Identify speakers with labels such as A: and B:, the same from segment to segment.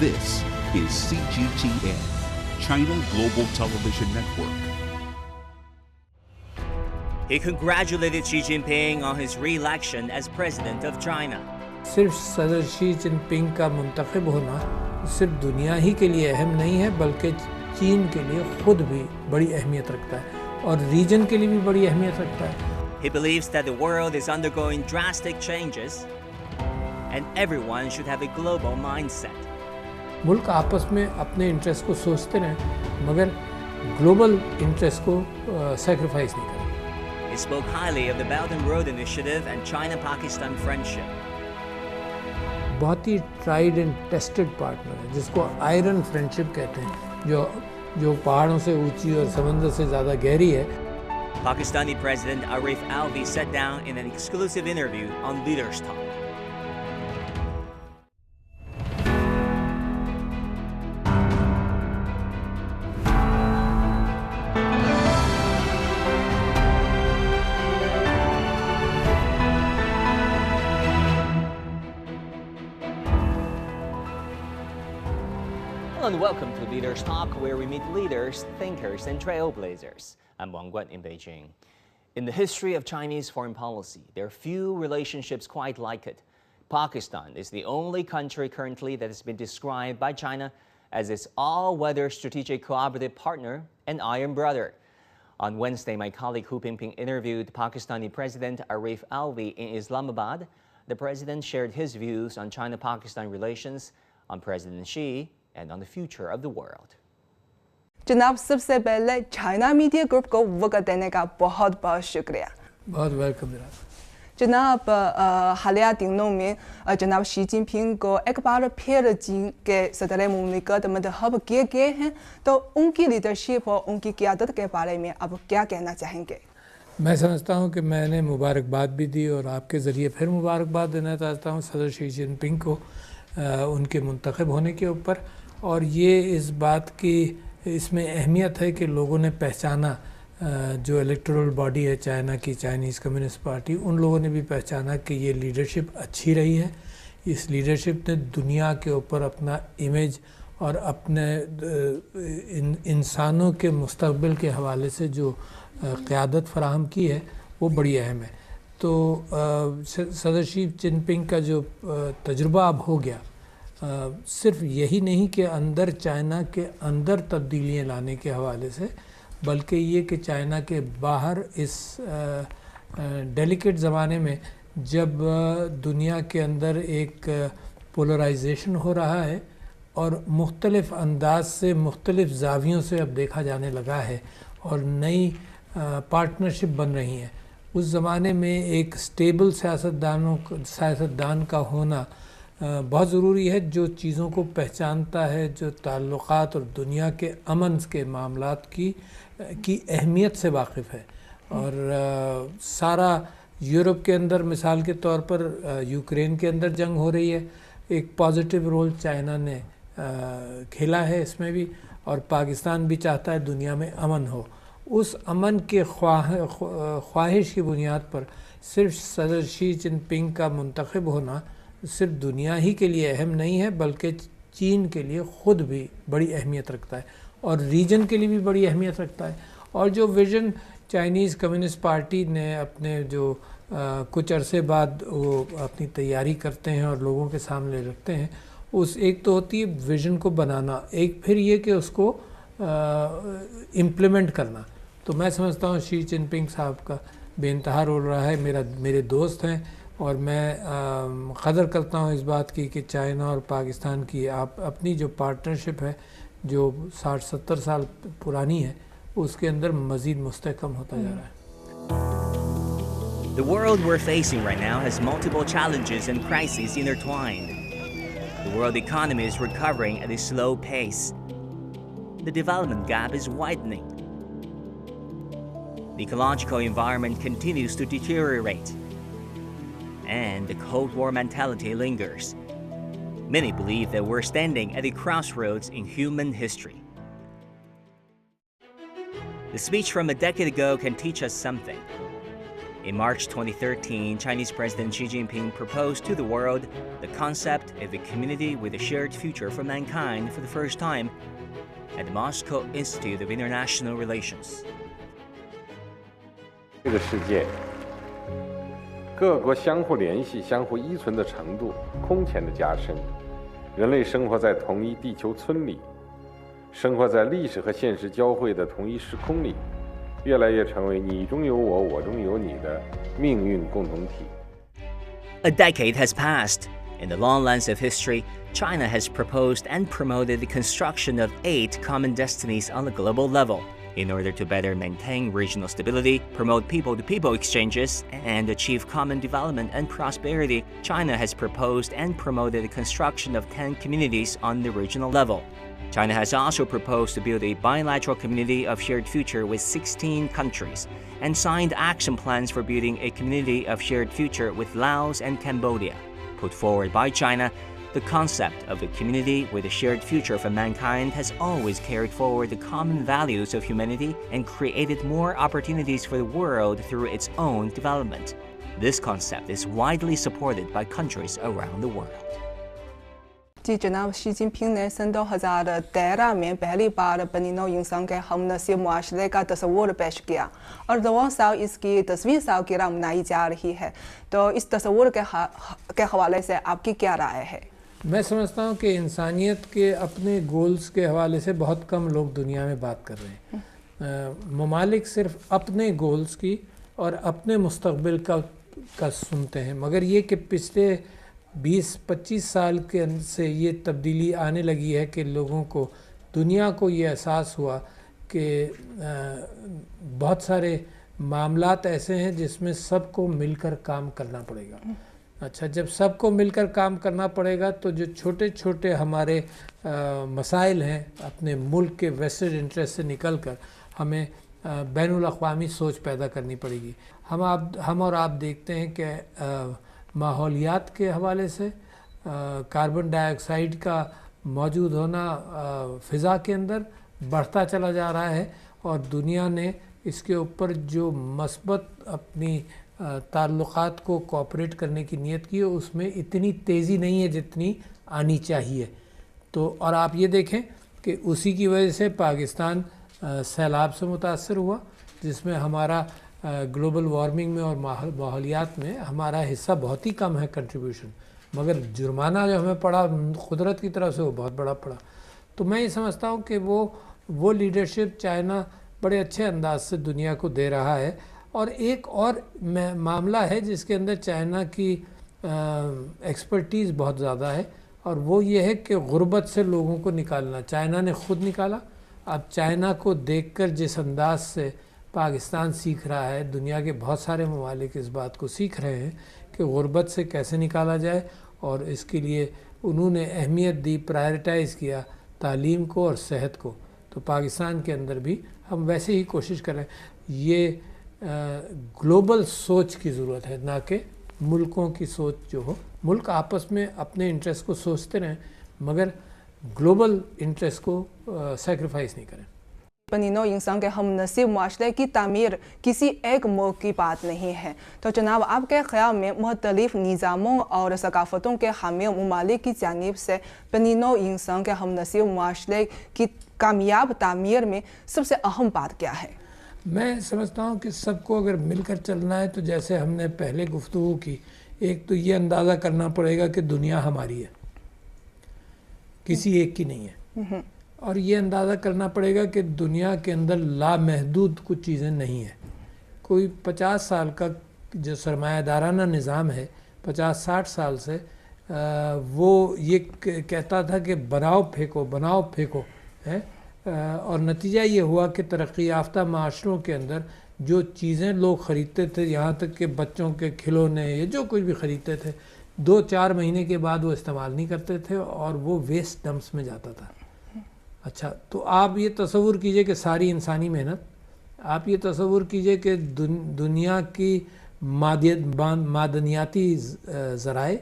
A: This is CGTN, China Global Television Network.
B: He congratulated Xi Jinping on his re-election as president of China.
C: सिर्फ सदर Xi Jinping का मुंतखब होना सिर्फ दुनिया ही के लिए अहम नहीं है बल्कि चीन के लिए खुद भी बड़ी अहमियत रखता है और रीजन के लिए भी बड़ी अहमियत रखता है.
B: He believes that the world is undergoing drastic changes and everyone should have a global mindset.
C: मुल्क आपस में अपने इंटरेस्ट को सोचते रहें मगर ग्लोबल इंटरेस्ट को सैक्रिफाइस नहीं करें.
B: He spoke highly of the Belt and Road Initiative and China-Pakistan friendship.
C: बहुत he tried and tested partner है जिसको आयरन फ्रेंडशिप कहते हैं जो पहाड़ों से ऊंची और समंदर से ज़्यादा गहरी है.
B: Pakistani President Arif Alvi sat down in an exclusive interview on Leaders Talk. Hello and welcome to Leaders Talk, where we meet leaders, thinkers, and trailblazers. I'm Wang Guan in Beijing. In the history of Chinese foreign policy, there are few relationships quite like it. Pakistan is the only country currently that has been described by China as its all-weather strategic cooperative partner and iron brother. On Wednesday, my colleague Hu Pingping interviewed Pakistani President Arif Alvi in Islamabad. The president shared his views on China-Pakistan relations, on President Xi, and on the future of the world.
D: जनाब सबसे पहले China media group को वक्त देने का बहुत बहुत शुक्रिया.
C: बहुत वेलकम
D: जनाब हालिया दिनों में जनाब शी जिनपिंग को एक बार फिर चीन के सदर मुमलिकत मंतखब किए गए हैं तो उनकी लीडरशिप और उनकी क़यादत के बारे में आप क्या कहना चाहेंगे?
C: मैं समझता हूं कि मैंने मुबारकबाद भी दी और आपके ज़रिए फिर मुबारकबाद देना चाहता हूं सदर शी जिनपिंग को उनके मुंतखब होने के ऊपर. और ये इस बात की इसमें अहमियत है कि लोगों ने पहचाना जो इलेक्टोरल बॉडी है चाइना की चाइनीज़ कम्युनिस्ट पार्टी उन लोगों ने भी पहचाना कि ये लीडरशिप अच्छी रही है. इस लीडरशिप ने दुनिया के ऊपर अपना इमेज और अपने इंसानों के मुस्तक़बिल के हवाले से जो क़यादत फराहम की है वो बड़ी अहम है. तो सदर शी जिनपिंग का जो तजुर्बा अब हो गया सिर्फ यही नहीं कि अंदर चाइना के अंदर तब्दीलियां लाने के हवाले से बल्कि ये कि चाइना के बाहर इस डेलिकेट ज़माने में जब दुनिया के अंदर एक पोलराइजेशन हो रहा है और मुख्तलिफ़ अंदाज से मुख्तलिफ़ ज़ावियों से अब देखा जाने लगा है और नई पार्टनरशिप बन रही हैं. उस ज़माने में एक स्टेबल सियासतदान का होना बहुत ज़रूरी है जो चीज़ों को पहचानता है जो ताल्लुक़ात और दुनिया के अमन के मामलात की अहमियत से वाकिफ़ है. और सारा यूरोप के अंदर मिसाल के तौर पर यूक्रेन के अंदर जंग हो रही है. एक पॉजिटिव रोल चाइना ने खेला है इसमें भी और पाकिस्तान भी चाहता है दुनिया में अमन हो. उस अमन के ख्वाहिश की बुनियाद पर सिर्फ सदर शी जिनपिंग का मुंतखब होना सिर्फ दुनिया ही के लिए अहम नहीं है बल्कि चीन के लिए खुद भी बड़ी अहमियत रखता है और रीजन के लिए भी बड़ी अहमियत रखता है. और जो विज़न चाइनीज़ कम्युनिस्ट पार्टी ने अपने जो कुछ अरसे बाद वो अपनी तैयारी करते हैं और लोगों के सामने रखते हैं उस एक तो होती है विज़न को बनाना एक फिर ये कि उसको इम्प्लीमेंट करना. तो मैं समझता हूँ शी जिनपिंग साहब का बेइंतहा रोल रहा है. मेरे दोस्त हैं और मैं क़दर करता हूँ इस बात की कि चाइना और पाकिस्तान की अपनी जो पार्टनरशिप है जो 60-70 साल पुरानी है उसके अंदर मज़ीद मुस्तहकम होता जा रहा है.
B: The world we're facing right now has multiple challenges and crises intertwined. The world economy is recovering at a slow pace. The development gap is widening. The ecological environment continues to deteriorate. And the Cold War mentality lingers. Many believe that we're standing at a crossroads in human history. The speech from a decade ago can teach us something. In March 2013, Chinese President Xi Jinping proposed to the world the concept of a community with a shared future for mankind for the first time at the Moscow Institute of International Relations.
E: 这个世界，各国相互联系、相互依存的程度空前的加深，人类生活在同一地球村里，生活在历史和现实交汇的同一时空里，越来越成为你中有我，我中有你的命运共同体。
B: A decade has passed. In the long lens of history, China has proposed and promoted the construction of 8 common destinies on the global level. In order to better maintain regional stability, promote people-to-people exchanges, and achieve common development and prosperity, China has proposed and promoted the construction of 10 communities on the regional level. China has also proposed to build a bilateral community of shared future with 16 countries, and signed action plans for building a community of shared future with Laos and Cambodia. Put forward by China, the concept of a community with a shared future for mankind has always carried forward the common values of humanity and created more opportunities for the world through its own development. This concept is widely supported by countries around the world.
D: जी जनाब Xi Jinping ने सन 2013 में पहली बार बनी नौ इंसान के हमनसीब मुआशरे का तस्वुर पेश किया और 2 साल इसकी 10वीं सालगिरह मनाई जा रही है। तो इस तस्वुर के हवाले से आपकी क्या राय है?
C: मैं समझता हूँ कि इंसानियत के अपने गोल्स के हवाले से बहुत कम लोग दुनिया में बात कर रहे हैं। ममालिक सिर्फ अपने गोल्स की और अपने मुस्तकबिल का सुनते हैं, मगर ये कि पिछले 20-25 साल के से ये तब्दीली आने लगी है कि लोगों को, दुनिया को ये एहसास हुआ कि बहुत सारे मामलात ऐसे हैं जिसमें सबको मिलकर काम करना पड़ेगा। अच्छा, जब सबको मिलकर काम करना पड़ेगा तो जो छोटे छोटे हमारे मसाइल हैं अपने मुल्क के वेस्टेड इंटरेस्ट से निकलकर हमें बैनुल अक़वामी सोच पैदा करनी पड़ेगी। हम और आप देखते हैं कि माहौलियात के हवाले से कार्बन डाइऑक्साइड का मौजूद होना फ़िज़ा के अंदर बढ़ता चला जा रहा है और दुनिया ने इसके ऊपर जो मस्बत अपनी ताल्लुक़ात को कोऑपरेट करने की नीयत की है उसमें इतनी तेज़ी नहीं है जितनी आनी चाहिए। तो और आप ये देखें कि उसी की वजह से पाकिस्तान सैलाब से मुतासर हुआ, जिसमें हमारा ग्लोबल वार्मिंग में और माहौलियात में हमारा हिस्सा बहुत ही कम है कंट्रीब्यूशन, मगर जुर्माना जो हमें पड़ा कुदरत की तरफ से वो बहुत बड़ा पड़ा। तो मैं ये समझता हूँ कि वो लीडरशिप चाइना बड़े अच्छे अंदाज से दुनिया को दे रहा है। और एक और मामला है जिसके अंदर चाइना की एक्सपर्टीज़ बहुत ज़्यादा है और वो ये है कि गुर्बत से लोगों को निकालना। चाइना ने ख़ुद निकाला, अब चाइना को देखकर जिस अंदाज से पाकिस्तान सीख रहा है, दुनिया के बहुत सारे ममालिक इस बात को सीख रहे हैं कि गुर्बत से कैसे निकाला जाए, और इसके लिए उन्होंने अहमियत दी, प्रायोरिटाइज़ किया तालीम को और सेहत को। तो पाकिस्तान के अंदर भी हम वैसे ही कोशिश करें। ये ग्लोबल सोच की ज़रूरत है, ना कि मुल्कों की सोच जो हो। मुल्क आपस में अपने इंटरेस्ट को सोचते रहें मगर ग्लोबल इंटरेस्ट को सेक्रीफाइस नहीं करें।
D: बनी नौ इंसान के हमनसीब मुआशरे की तामीर किसी एक मुल्क की बात नहीं है। तो जनाब आपके ख़्याल में मुख्तलिफ़ निज़ामों और सकाफ़तों के हामी ममालिक की जानिब से बनी नौ इंसान के हमनसीब मुआशरे की कामयाब तामीर में सबसे अहम बात क्या है?
C: मैं समझता हूँ कि सबको अगर मिलकर चलना है तो जैसे हमने पहले गुफ्तगू की, एक तो ये अंदाज़ा करना पड़ेगा कि दुनिया हमारी है, किसी एक की नहीं है। और ये अंदाज़ा करना पड़ेगा कि दुनिया के अंदर लामहदूद कुछ चीज़ें नहीं हैं। कोई 50 साल का जो सरमायादाराना निज़ाम है 50-60 साल से वो ये कहता था कि बनाओ फेंको है, और नतीजा ये हुआ कि तरक्की याफ्ता माशरों के अंदर जो चीज़ें लोग ख़रीदते थे, यहाँ तक कि बच्चों के खिलौने या जो कुछ भी ख़रीदते थे, 2-4 महीने के बाद वो इस्तेमाल नहीं करते थे और वो वेस्ट डंप्स में जाता था। अच्छा, तो आप ये तसव्वुर कीजिए कि सारी इंसानी मेहनत, आप ये तसव्वुर कीजिए कि दुनिया की मादनियाती ज़राए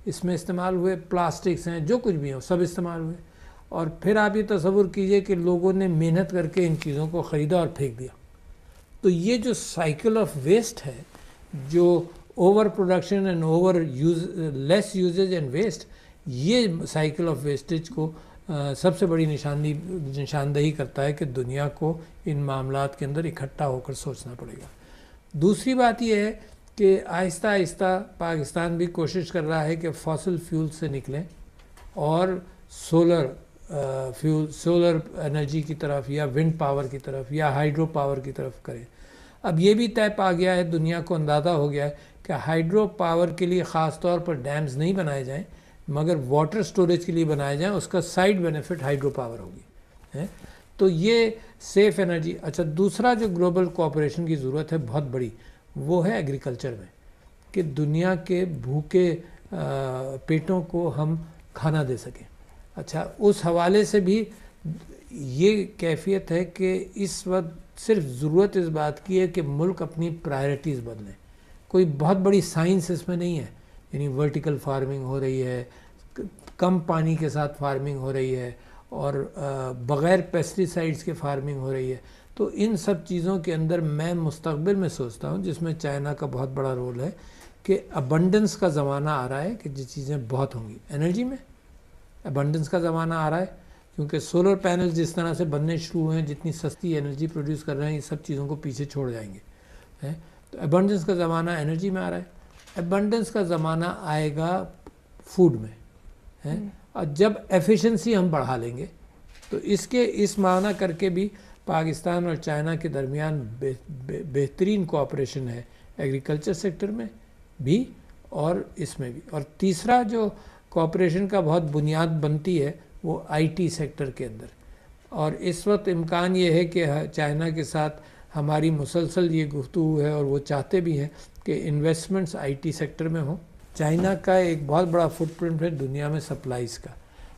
C: इसमें इस्तेमाल हुए, प्लास्टिक्स हैं, जो कुछ भी हो सब इस्तेमाल हुए, और फिर आप ये तसव्वुर कीजिए कि लोगों ने मेहनत करके इन चीज़ों को ख़रीदा और फेंक दिया। तो ये जो साइकिल ऑफ वेस्ट है, جو over production and over less usage and waste, یہ سائیکل آف ویسٹیج کو سب سے بڑی نشاندہی کرتا ہے کہ دنیا کو ان معاملات کے اندر اکٹھا ہو کر سوچنا پڑے گا۔ دوسری بات یہ ہے کہ آہستہ آہستہ پاکستان بھی کوشش کر رہا ہے کہ فاسل فیول سے نکلیں اور سولر انرجی کی طرف یا ونڈ پاور کی طرف یا ہائیڈرو پاور کی طرف کریں۔ اب یہ بھی طے پا گیا ہے، دنیا کو اندازہ ہو گیا ہے کہ ہائیڈرو پاور کے لیے خاص طور پر ڈیمز نہیں بنائے جائیں، مگر واٹر سٹوریج کے لیے بنائے جائیں، اس کا سائیڈ بینیفٹ ہائیڈرو پاور ہوگی۔ تو یہ سیف انرجی۔ اچھا، دوسرا جو گلوبل کوآپریشن کی ضرورت ہے بہت بڑی، وہ ہے ایگریکلچر میں، کہ دنیا کے بھوکے پیٹوں کو ہم کھانا دے سکیں۔ اچھا، اس حوالے سے بھی یہ کیفیت ہے کہ اس وقت صرف ضرورت اس بات کی ہے کہ ملک اپنی پرائرٹیز بدلیں۔ کوئی بہت بڑی سائنس اس میں نہیں ہے، یعنی ورٹیکل فارمنگ ہو رہی ہے، کم پانی کے ساتھ فارمنگ ہو رہی ہے، اور بغیر پیسٹی سائڈز کے فارمنگ ہو رہی ہے۔ تو ان سب چیزوں کے اندر میں مستقبل میں سوچتا ہوں، جس میں چائنا کا بہت بڑا رول ہے، کہ ابنڈنس کا زمانہ آ رہا ہے کہ یہ چیزیں بہت ہوں گی۔ انرجی میں ابنڈنس کا زمانہ آ رہا ہے، کیونکہ سولر پینل جس طرح سے بننے شروع ہوئے ہیں، جتنی سستی انرجی پروڈیوس کر رہے ہیں، یہ سب چیزوں کو پیچھے چھوڑ جائیں گے۔ تو ابنڈنس کا زمانہ انرجی میں آ رہا ہے۔ ابنڈنس کا زمانہ آئے گا فوڈ میں، اور جب ایفیشنسی ہم بڑھا لیں گے تو اس معنی کر کے بھی پاکستان اور چائنا کے درمیان بہترین کوآپریشن ہے، ایگریکلچر سیکٹر میں بھی اور اس میں بھی۔ اور تیسرا جو کوآپریشن کا بہت بنیاد بنتی ہے وہ آئی ٹی سیکٹر کے اندر، اور اس وقت امکان یہ ہے کہ چائنا کے ساتھ ہماری مسلسل یہ گفتگو ہے، اور وہ چاہتے بھی ہیں کہ انویسٹمنٹس آئی ٹی سیکٹر میں ہوں۔ چائنا کا ایک بہت بڑا فٹ پرنٹ ہے دنیا میں سپلائز کا،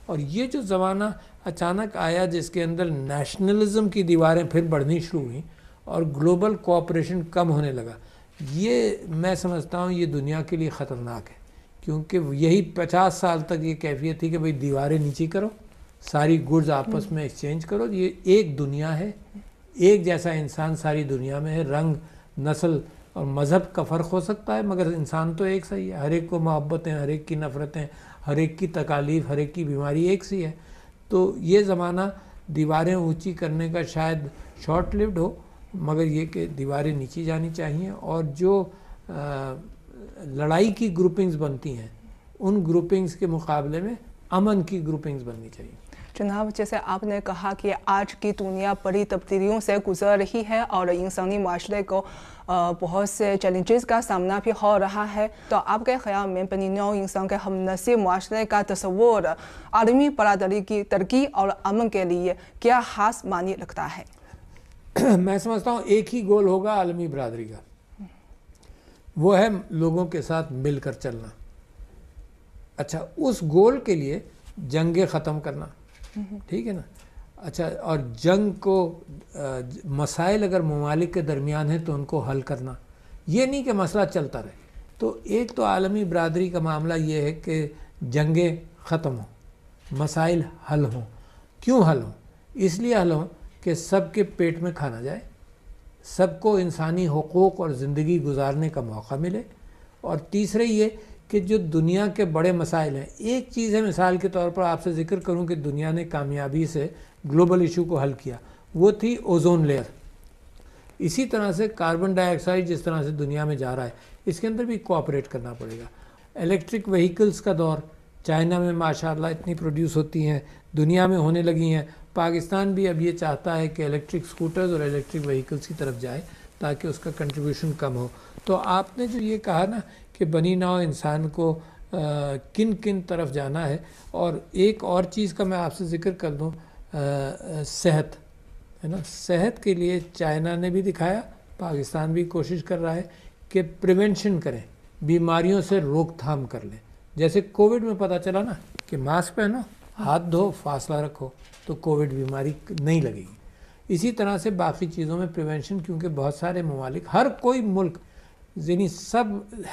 C: اور یہ جو زمانہ اچانک آیا جس کے اندر نیشنلزم کی دیواریں پھر بڑھنی شروع ہوئیں اور گلوبل کوآپریشن کم ہونے لگا، یہ میں سمجھتا ہوں یہ دنیا کے لیے خطرناک ہے، کیونکہ یہی 50 سال تک یہ کیفیت تھی کہ بھئی دیواریں نیچی کرو، ساری گڈز آپس میں ایکسچینج کرو۔ یہ ایک دنیا ہے، ایک جیسا انسان ساری دنیا میں ہے، رنگ، نسل اور مذہب کا فرق ہو سکتا ہے، مگر انسان تو ایک سا ہی ہے، ہر ایک کو محبتیں، ہر ایک کی نفرتیں، ہر ایک کی تکالیف، ہر ایک کی بیماری ایک سی ہے۔ تو یہ زمانہ دیواریں اونچی کرنے کا شاید شارٹ لیوڈ ہو، مگر یہ کہ دیواریں نیچی جانی چاہیے، اور جو لڑائی کی گروپنگز بنتی ہیں ان گروپنگز کے مقابلے میں امن کی گروپنگز بننی چاہیے۔
D: جناب، جیسے آپ نے کہا کہ آج کی دنیا بڑی تبدیلیوں سے گزر رہی ہے اور انسانی معاشرے کو بہت سے چیلنجز کا سامنا بھی ہو رہا ہے، تو آپ کے خیال میں بنی نوع انسان کے ہم نسل معاشرے کا تصور عالمی برادری کی ترقی اور امن کے لیے کیا خاص معنی رکھتا ہے؟
C: میں سمجھتا ہوں ایک ہی گول ہوگا عالمی برادری کا، وہ ہے لوگوں کے ساتھ مل کر چلنا۔ اچھا، اس گول کے لیے جنگیں ختم کرنا، ٹھیک ہے نا۔ اچھا، اور جنگ کو مسائل اگر ممالک کے درمیان ہیں تو ان کو حل کرنا، یہ نہیں کہ مسئلہ چلتا رہے۔ تو ایک تو عالمی برادری کا معاملہ یہ ہے کہ جنگیں ختم ہوں، مسائل حل ہوں۔ کیوں حل ہوں؟ اس لیے حل ہوں کہ سب کے پیٹ میں کھانا جائے، سب کو انسانی حقوق اور زندگی گزارنے کا موقع ملے، اور تیسرے یہ کہ جو دنیا کے بڑے مسائل ہیں، ایک چیز ہے مثال کے طور پر آپ سے ذکر کروں کہ دنیا نے کامیابی سے گلوبل ایشو کو حل کیا، وہ تھی اوزون لیئر۔ اسی طرح سے کاربن ڈائی آکسائڈ جس طرح سے دنیا میں جا رہا ہے، اس کے اندر بھی کوآپریٹ کرنا پڑے گا۔ الیکٹرک وہیکلز کا دور چائنا میں ماشاءاللہ اتنی پروڈیوس ہوتی ہیں، دنیا میں ہونے لگی ہیں۔ پاکستان بھی اب یہ چاہتا ہے کہ الیکٹرک سکوٹرز اور الیکٹرک وہیکلز کی طرف جائے تاکہ اس کا کنٹریبیوشن کم ہو۔ تو آپ نے جو یہ کہا نا کہ بنی نوع انسان کو کن کن طرف جانا ہے، اور ایک اور چیز کا میں آپ سے ذکر کر دوں، صحت ہے نا۔ صحت کے لیے چائنا نے بھی دکھایا، پاکستان بھی کوشش کر رہا ہے کہ پریونشن کریں، بیماریوں سے روک تھام کر لیں۔ جیسے کووڈ میں پتہ چلا نا کہ ماسک پہنو، ہاتھ دھو، فاصلہ رکھو تو کووڈ بیماری نہیں لگے گی۔ اسی طرح سے باقی چیزوں میں پریونشن، کیونکہ بہت سارے ممالک، ہر کوئی ملک یعنی سب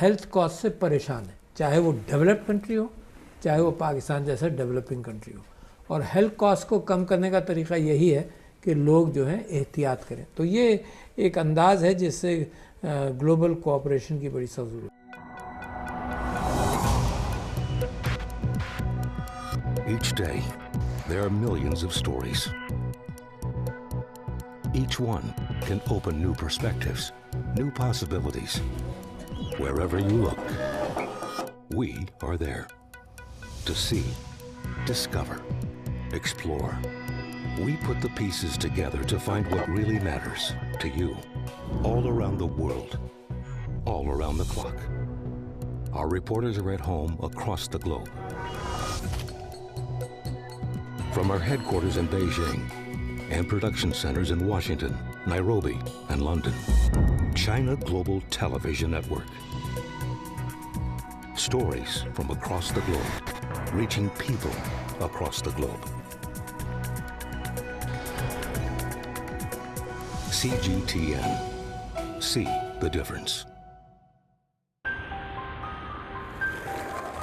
C: ہیلتھ کاسٹ سے پریشان ہے، چاہے وہ ڈیولپڈ کنٹری ہو، چاہے وہ پاکستان جیسا ڈیولپنگ کنٹری ہو، اور ہیلتھ کاسٹ کو کم کرنے کا طریقہ یہی ہے کہ لوگ جو ہیں احتیاط کریں۔ تو یہ ایک انداز ہے جس سے ग्लोबल कोऑपरेशन की बड़ी सख्त ज़रूरत है।
F: Each day, there are millions of stories. Each one can open new perspectives, new possibilities. Wherever you look, we are there to see, discover, explore. We put the pieces together to find what really matters to you, all around the world, all around the clock. Our reporters are at home across the globe. From our headquarters in Beijing and production centers in Washington, Nairobi, and London, China Global Television Network. Stories from across the globe, reaching people across the globe. CGTN. See the difference.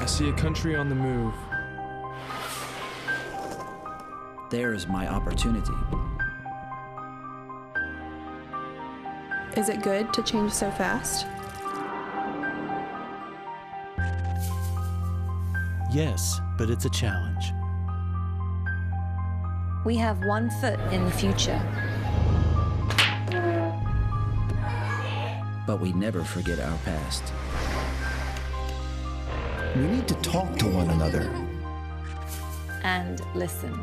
G: I see a country on the move.
H: There's my opportunity.
I: Is it good to change so fast?
J: Yes, but it's a challenge.
K: We have one foot in the future.
H: But we never forget our past.
L: We need to talk to one another.
K: And listen.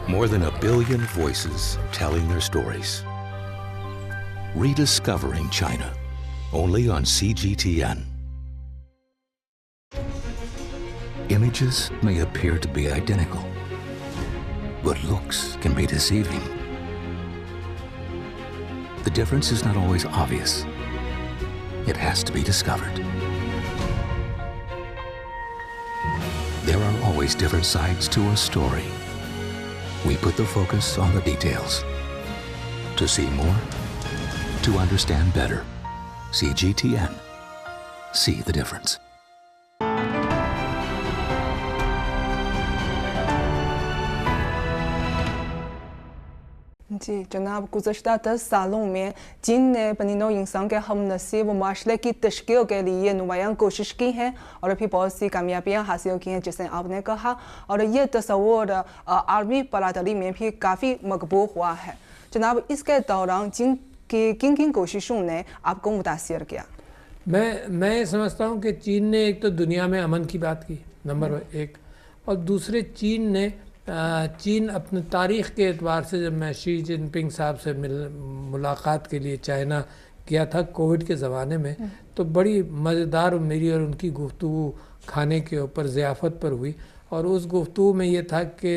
F: More than 1 billion voices telling their stories. Rediscovering China, only on CGTN. Images may appear to be identical, but looks can be deceiving. The difference is not always obvious. It has to be discovered. There are always different sides to a story. We put the focus on the details. To see more, to understand better. CGTN. See the difference.
D: जी जनाब गुज़श्ता 10 सालों में चीन ने बनी नौ इंसान के हम नसीब माशरे की तश्कील के लिए नुमायां कोशिश की है और अभी बहुत सी कामयाबियां हासिल की हैं जैसे आपने कहा और ये तस्वुर आर्मी बरादरी में भी काफ़ी मकबूल हुआ है। जनाब इसके दौरान चीन की किन किन कोशिशों ने आपको मुतासिर किया?
C: मैं समझता हूँ कि चीन ने एक तो दुनिया में अमन की बात की नंबर 1 और दूसरे चीन अपने तारीख़ के एतबार से जब मैं शी जिनपिंग साहब से मुलाकात के लिए चाइना गया था कोविड के ज़माने में तो बड़ी मज़ेदार मेरी और उनकी गुफ्तगू खाने के ऊपर ज़ियाफ़त पर हुई और उस गुफ्तगू में ये था कि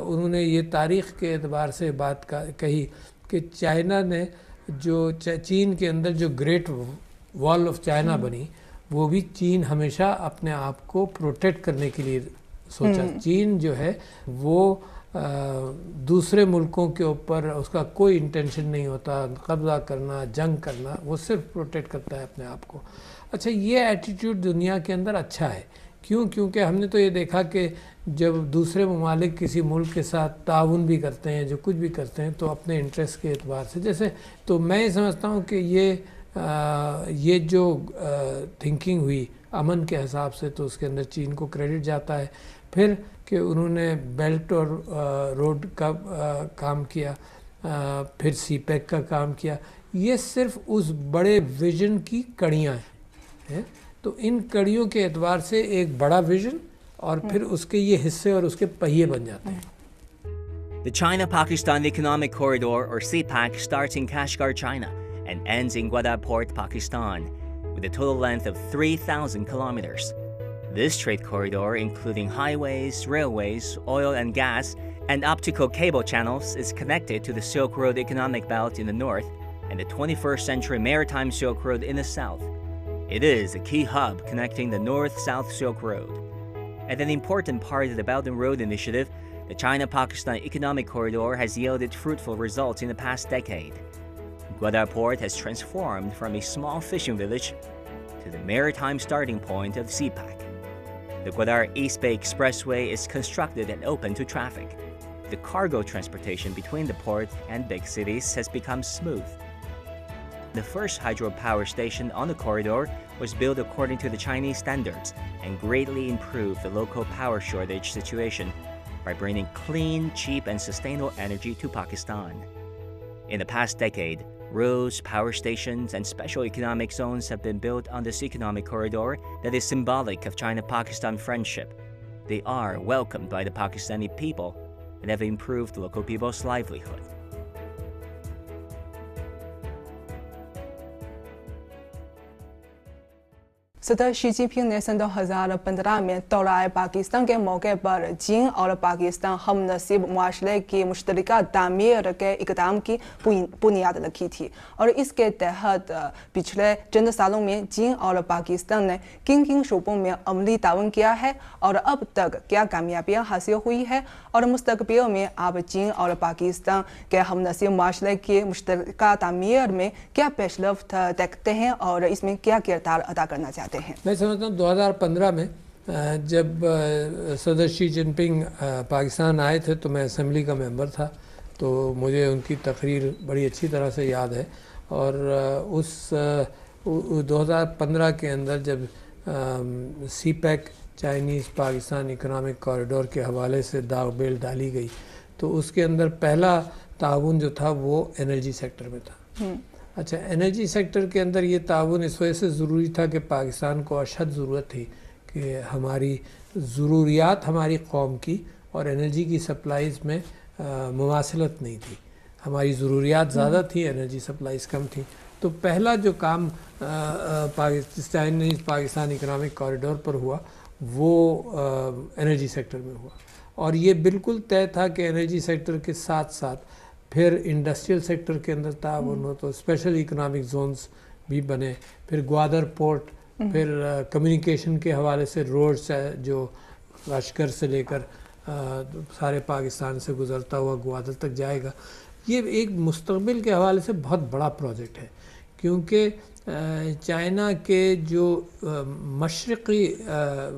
C: उन्होंने ये तारीख़ के एतबार से बात कही कि चाइना ने जो चीन के अंदर जो ग्रेट वॉल ऑफ चाइना बनी वो भी चीन हमेशा अपने आप को प्रोटेक्ट करने के लिए सोचा। चीन जो है वो दूसरे मुल्कों के ऊपर उसका कोई इंटेंशन नहीं होता कब्ज़ा करना जंग करना, वो सिर्फ प्रोटेक्ट करता है अपने आप को। अच्छा ये एटीट्यूड दुनिया के अंदर अच्छा है क्योंकि हमने तो ये देखा कि जब दूसरे ममालिक किसी मुल्क के साथ ताउन भी करते हैं जो कुछ भी करते हैं तो अपने इंटरेस्ट के एतबार से जैसे तो मैं समझता हूँ कि ये जो थिंकिंग हुई अमन के हिसाब से तो उसके अंदर चीन को क्रेडिट जाता है। फिर कि उन्होंने बेल्ट और रोड का काम किया, फिर सीपैक का काम किया, ये सिर्फ उस बड़े विजन की कड़ियाँ हैं। तो इन कड़ियों के एतबार से एक बड़ा विजन और फिर उसके ये हिस्से और उसके पहिए बन जाते हैं।
B: The China-Pakistan Economic Corridor, or CPEC, starts in Kashgar, China, and ends in Gwadar Port, Pakistan, with a total length of 3,000 kilometers. This trade corridor, including highways, railways, oil and gas, and optical cable channels, is connected to the Silk Road economic belt in the north and the 21st century maritime Silk Road in the south. It is a key hub connecting the North-South Silk Road. And an important part of the Belt and Road Initiative, the China-Pakistan Economic Corridor has yielded fruitful results in the past decade. Gwadar Port has transformed from a small fishing village to the maritime starting point of CPEC. The Gwadar East Bay Expressway is constructed and open to traffic. The cargo transportation between the port and big cities has become smooth. The first hydropower station on the corridor was built according to the Chinese standards and greatly improved the local power shortage situation by bringing clean, cheap, and sustainable energy to Pakistan. In the past decade, roads, power stations, and special economic zones have been built on this economic corridor that is symbolic of China-Pakistan friendship. They are welcomed by the Pakistani people and have improved local people's livelihood.
D: सदर Xi Jinping ने सन 2015 में दौराए पाकिस्तान के मौके पर चीन और पाकिस्तान हम नसीब मुआशरे की मुश्तरका तामीर के इक़दाम की बुनियाद रखी थी और इसके तहत पिछले चंद सालों में चीन और पाकिस्तान ने किन किन शोबों में अमली ताउन किया है और अब तक क्या कामयाबियाँ हासिल हुई है और मुस्तक़बिल में आप चीन और पाकिस्तान के हम नसीब मुआशरे की मुश्तरका तामीर में क्या पेशरफ्त देखते हैं और इसमें क्या किरदार अदा करना चाहते हैं?
C: मैं समझता हूँ 2015 में जब सदर शी जिनपिंग पाकिस्तान आए थे तो मैं असेंबली का मेंबर था, तो मुझे उनकी तकरीर बड़ी अच्छी तरह से याद है। और उस 2015 के अंदर जब CPEC Chinese Pakistan economic corridor के हवाले से दावबेल डाली गई तो उसके अंदर पहला ताउन जो था वो एनर्जी सेक्टर में था। अच्छा, एनर्जी सेक्टर के अंदर ये ताउन इस वजह से ज़रूरी था कि पाकिस्तान को अशद ज़रूरत थी कि हमारी ज़रूरियात हमारी कौम की और एनर्जी की सप्लाईज़ में मुमासलत नहीं थी। हमारी ज़रूरियात ज़्यादा थी, एनर्जी सप्लाईज़ कम थी। तो पहला जो काम पाकिस्तान इकोनॉमिक कॉरिडोर पर हुआ वो एनर्जी सेक्टर में हुआ और ये बिल्कुल तय था कि एनर्जी सेक्टर के साथ साथ फिर इंडस्ट्रियल सेक्टर के अंदर ताउन हो, तो स्पेशल इकोनॉमिक जोन्स भी बने, फिर ग्वादर पोर्ट, फिर कम्युनिकेशन के हवाले से रोड्स जो लश्कर से लेकर सारे पाकिस्तान से गुज़रता हुआ ग्वादर तक जाएगा। ये एक मुस्तक़बिल के हवाले से बहुत बड़ा प्रोजेक्ट है क्योंकि चाइना के जो मशरक़ी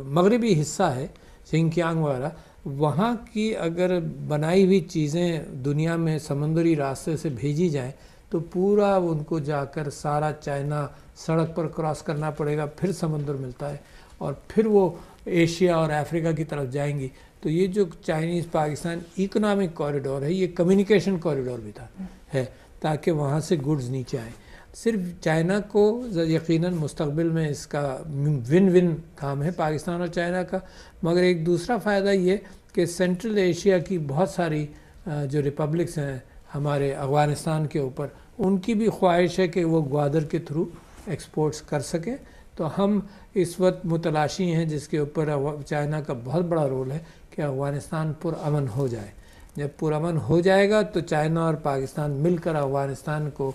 C: मगरबी हिस्सा है शिंकियांग वगैरह, वहाँ की अगर बनाई हुई चीज़ें दुनिया में समंदरी रास्ते से भेजी जाएं तो पूरा उनको जाकर सारा चाइना सड़क पर क्रॉस करना पड़ेगा, फिर समंदर मिलता है और फिर वो एशिया और अफ्रीका की तरफ जाएंगी। तो ये जो चाइनीज़ पाकिस्तान इकोनॉमिक कॉरिडोर है ये कम्युनिकेशन कॉरिडोर भी था है ताकि वहाँ से गुड्स नीचे आएँ। सिर्फ चाइना को यकीनन मुस्तक़बिल में इसका विन विन काम है पाकिस्तान और चाइना का, मगर एक दूसरा फ़ायदा ये कि सेंट्रल एशिया की बहुत सारी जो रिपब्लिक्स हैं हमारे अफ़गानिस्तान के ऊपर, उनकी भी ख्वाहिश है कि वो ग्वादर के थ्रू एक्सपोर्ट्स कर सकें। तो हम इस वक्त मुतलाशी हैं जिसके ऊपर चाइना का बहुत बड़ा रोल है कि अफ़गानिस्तान पुरअमन हो जाए। जब पुरअमन हो जाएगा तो चाइना और पाकिस्तान मिलकर अफ़गानिस्तान को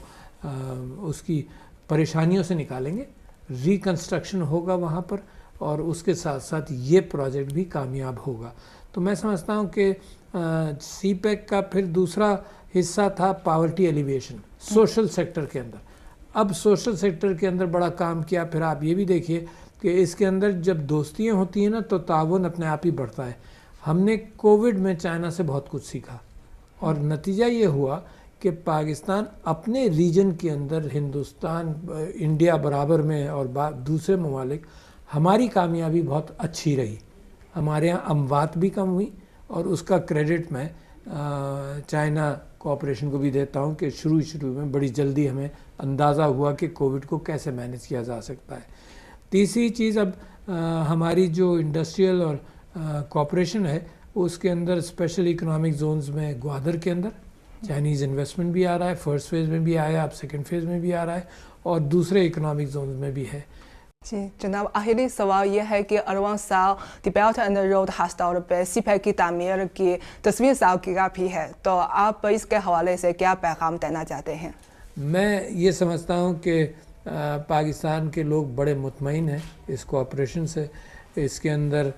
C: उसकी परेशानियों से निकालेंगे, रिकन्स्ट्रक्शन होगा वहाँ पर और उसके साथ साथ ये प्रोजेक्ट भी कामयाब होगा। तो मैं समझता हूँ कि सीपैक का फिर दूसरा हिस्सा था पावर्टी एलिवेशन सोशल सेक्टर के अंदर। अब सोशल सेक्टर के अंदर बड़ा काम किया। फिर आप ये भी देखिए कि इसके अंदर जब दोस्तियाँ होती हैं ना तो ताउन अपने आप ही बढ़ता है। हमने कोविड में चाइना से बहुत कुछ सीखा और नतीजा ये हुआ कि पाकिस्तान अपने रीजन के अंदर हिंदुस्तान इंडिया बराबर में और दूसरे ममालिक हमारी कामयाबी बहुत अच्छी रही। हमारे यहाँ अमवात भी कम हुई और उसका क्रेडिट मैं चाइना कोऑपरेशन को भी देता हूँ कि शुरू में बड़ी जल्दी हमें अंदाज़ा हुआ कि कोविड को कैसे मैनेज किया जा सकता है। तीसरी चीज़, अब हमारी जो इंडस्ट्रियल और कोऑपरेशन है उसके अंदर स्पेशल इकोनॉमिक जोन्स में ग्वादर के अंदर चाइनीज़ इन्वेस्टमेंट भी आ रहा है, फर्स्ट फेज़ में भी आया, अब सेकंड फेज़ में भी आ रहा है और दूसरे इकोनॉमिक जोन्स में भी है।
D: जी जनाब, आखिरी सवाल यह है कि अरवा साल द बेल्ट एंड रोड हड़ताल पे सीपैक की तामीर की तस्वीर सालगिरह भी है, तो आप इसके हवाले से क्या पैगाम देना चाहते हैं?
C: मैं ये समझता हूँ कि पाकिस्तान के लोग बड़े मुतमईन हैं इस कोऑपरेशन से। इसके अंदर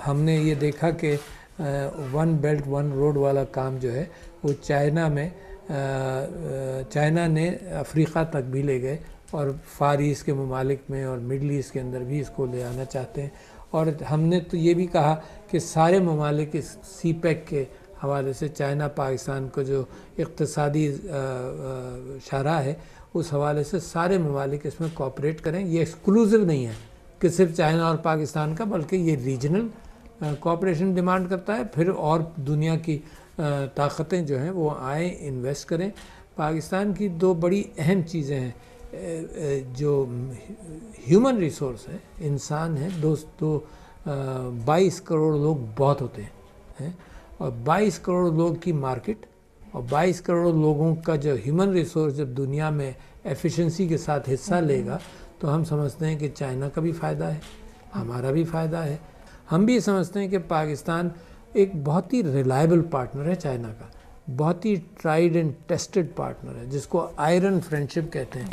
C: हमने ये देखा कि वन बेल्ट वन रोड वाला काम जो है वो चाइना ने अफ्रीका तक भी ले गए और फार ईस्ट के ममालिक में और मिडल ईस्ट के अंदर भी इसको ले आना चाहते हैं। और हमने तो ये भी कहा कि सारे ममालिक इस सीपैक के हवाले से चाइना पाकिस्तान को जो इक़्तिसादी शाहराह है उस हवाले से सारे ममालिक इसमें कोऑपरेट करें। ये एक्सक्लूसिव नहीं है कि सिर्फ चाइना और पाकिस्तान का, बल्कि ये रीजनल कोऑपरेशन डिमांड करता है। फिर और दुनिया की ताकतें जो हैं वो आए, इन्वेस्ट करें। पाकिस्तान की दो बड़ी अहम चीज़ें हैं, जो ह्यूमन रिसोर्स है, इंसान है, 22 करोड़ लोग बहुत होते हैं, और 22 करोड़ लोग की मार्केट और 22 करोड़ लोगों का जो ह्यूमन रिसोर्स जब दुनिया में एफिशिएंसी के साथ हिस्सा लेगा तो हम समझते हैं कि चाइना का भी फ़ायदा है, हमारा भी फ़ायदा है। हम भी समझते हैं कि पाकिस्तान एक बहुत ही रिलायबल पार्टनर है चाइना का, बहुत he tried and tested partner है, जिसको आयरन फ्रेंडशिप कहते हैं,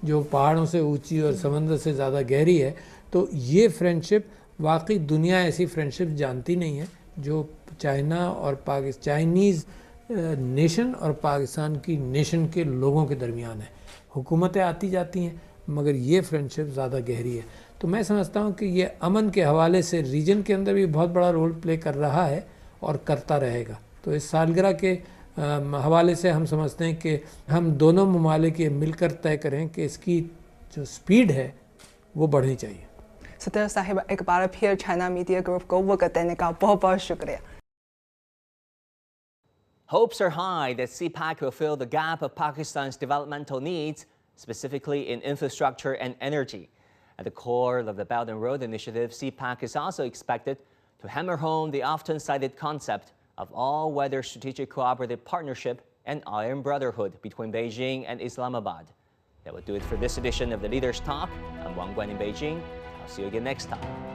C: जो पहाड़ों से ऊंची और समंदर से ज़्यादा गहरी है। तो ये फ्रेंडशिप वाकई दुनिया ऐसी फ्रेंडशिप जानती नहीं है जो चाइना और चाइनीज़ नेशन और पाकिस्तान की नेशन के लोगों के दरमियान है। हुकूमतें आती जाती हैं मगर ये फ्रेंडशिप ज़्यादा गहरी है। तो मैं समझता हूँ कि ये अमन के हवाले से रीजन के अंदर भी बहुत बड़ा रोल प्ले कर रहा है और करता रहेगा। तो इस सालगिरह के हवाले से हम समझते हैं कि हम दोनों ममालिक ये मिलकर तय करें कि इसकी जो स्पीड है वो बढ़नी चाहिए।
D: सदर साहिब, एक बार फिर चाइना मीडिया ग्रुप को वक्त देने का बहुत बहुत शुक्रिया।
B: Hopes are high that CPAC will fill the gap of Pakistan's developmental needs, specifically in infrastructure and energy. At the core of the Belt and Road Initiative, CPAC is also expected to hammer home the often-cited concept of all-weather strategic cooperative partnership and iron brotherhood between Beijing and Islamabad. That will do it for this edition of the Leaders Talk. I'm Wang Guan in Beijing. I'll see you again next time.